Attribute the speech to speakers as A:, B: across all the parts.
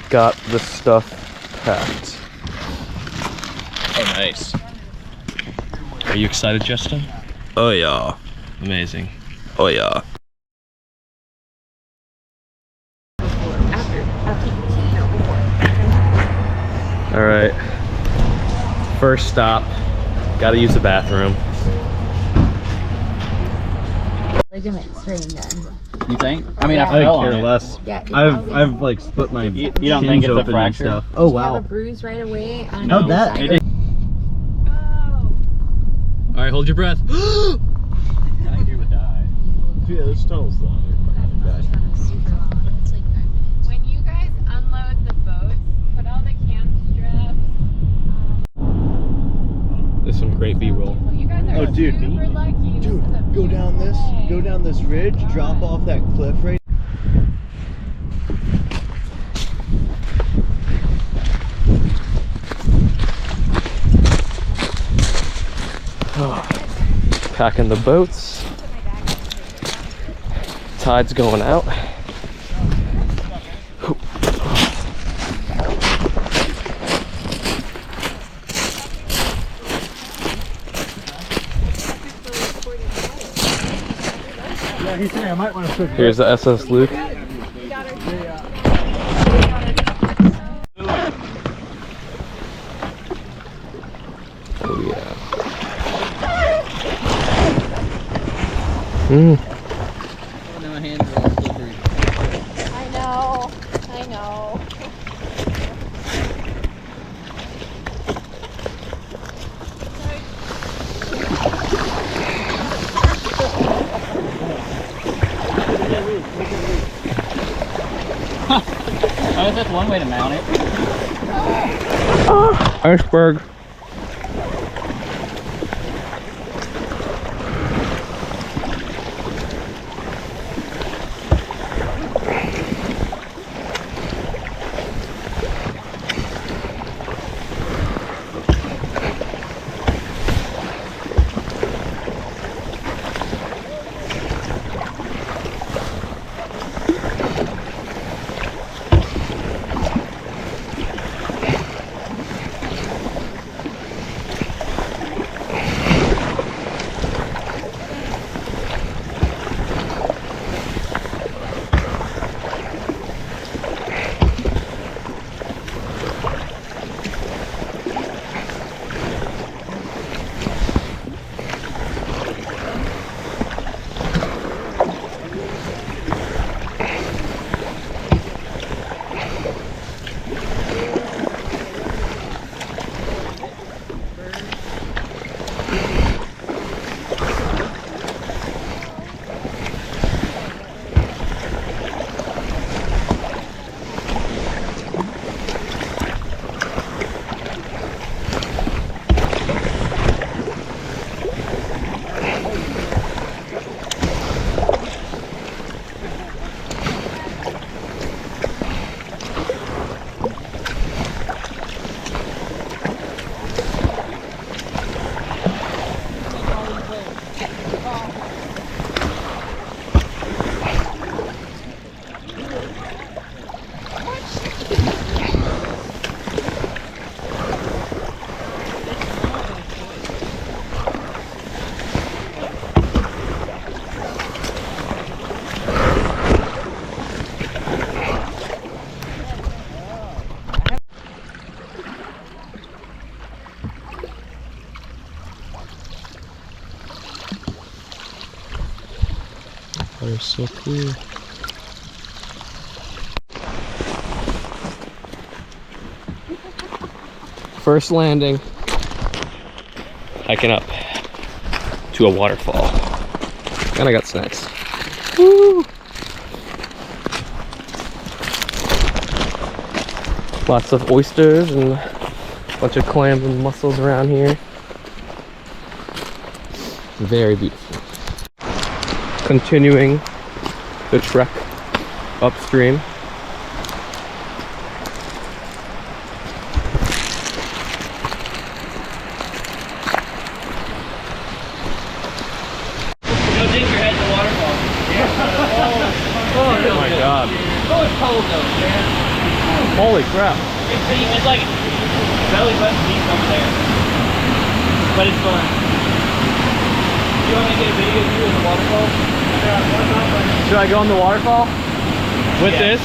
A: Got the stuff packed.
B: Oh, nice. Are you excited, Justin?
A: Oh yeah.
B: Amazing.
A: Oh yeah. All right. First stop. Got to use the bathroom.
C: Ligaments right then.
B: You think? I mean,
C: Yeah.
B: I fell on
A: care
B: it.
A: less.
C: Yeah,
A: I've like split my
B: You don't think it's a fracture?
A: Oh
C: You
A: wow.
C: have a bruise right away on
B: No,
C: either
A: that-
C: side.
B: It is. All right, hold your breath. I think you would die.
A: Yeah, this tunnel's long.
D: When you guys unload the boats, put all the cam straps.
A: There's some great B-roll.
D: You guys are
E: Oh, dude.
D: super lucky.
E: Dude,
D: This is a
E: go down this,
D: beautiful
E: go
D: day.
E: down this ridge, drop off that cliff right.
A: Packing the boats. Tide's going out.
E: Yeah, he's saying I might want to switch.
A: Here's the SS Luke. Oh yeah.
B: My hands are all slippery.
D: I know. I know.
B: Oh, is that one way to mount it?
A: Iceberg. They're so cool. First landing. Hiking up to a waterfall. And I got snacks. Woo! Lots of oysters and a bunch of clams and mussels around here. Very beautiful. Continuing the trek upstream.
B: Go dig your head in the waterfall.
A: Oh my god.
B: cold though, man.
A: Holy crap.
B: It's like belly button deep over there. But it's fun. You want me to get a video of you in the waterfall?
A: Should I go in the waterfall? With
B: Yeah.
A: this?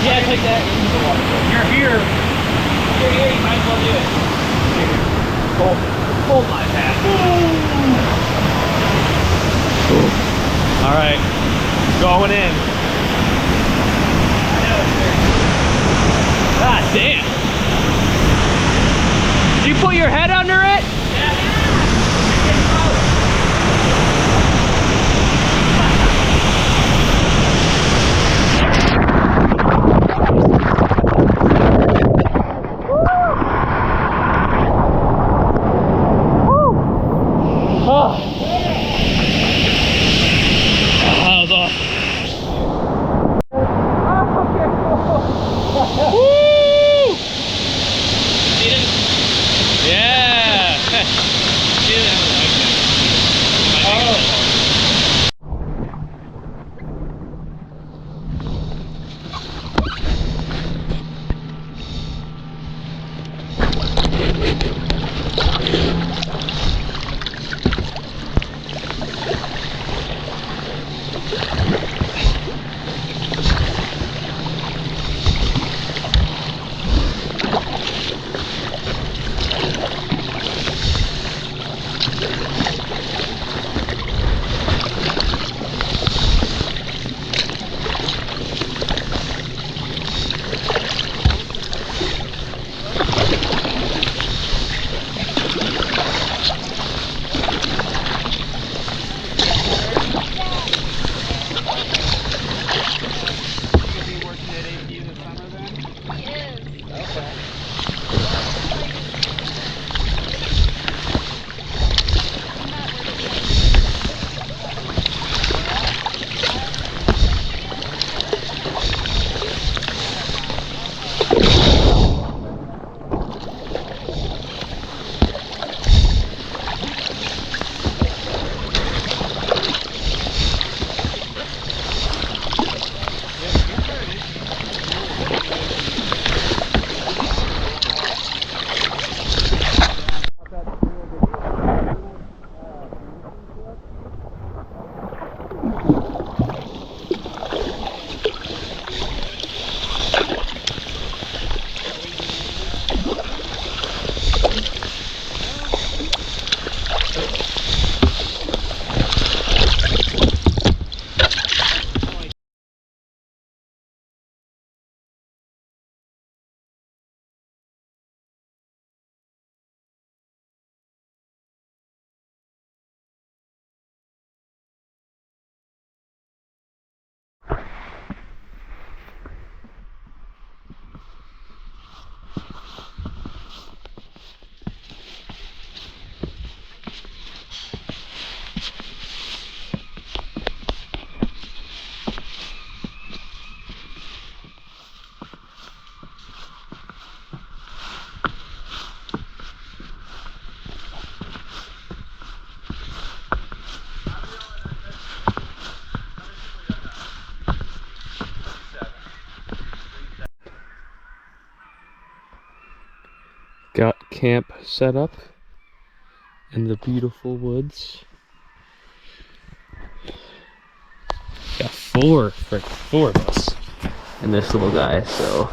B: Yeah, take that into the waterfall. You're here. You're here, you might as well do it. Hold my hat.
A: All right, going in. God damn. Did you put your head under it? Oh. That was awesome. Woo! Yeah. Got camp set up in the beautiful woods. Got four of us and this little guy, so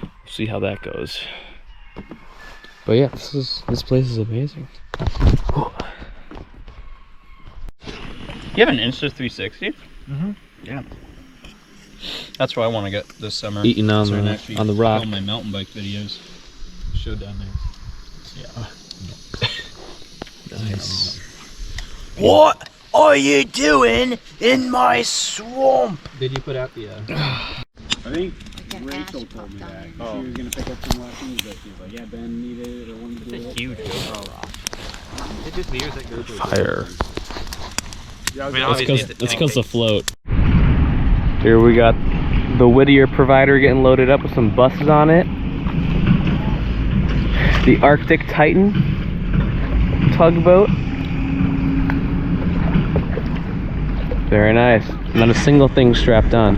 A: we'll see how that goes. But yeah, this place is amazing.
B: You have an Insta360?
E: Mm-hmm.
B: Yeah. That's what I want to get this summer.
A: Eating on
B: So I can
A: the
B: actually
A: on the rock.
B: film my mountain bike videos. Show down there. Yeah.
A: Nice.
E: What are you doing in my swamp?
B: Did you put out the?
F: I think
C: Like an
F: Rachel
C: ash
F: told me
C: popped
F: that.
C: on.
F: She was gonna pick up some lessons, but she was like, "Yeah, Ben needed it or wanted to do it."
B: Huge rock. It just mirrors that goes
A: Fire.
F: Yeah, I was
B: I mean,
F: like,
B: obviously
A: It's because the float. Here we got the Whittier Provider getting loaded up with some buses on it. The Arctic Titan tugboat. Very nice. Not a single thing strapped on.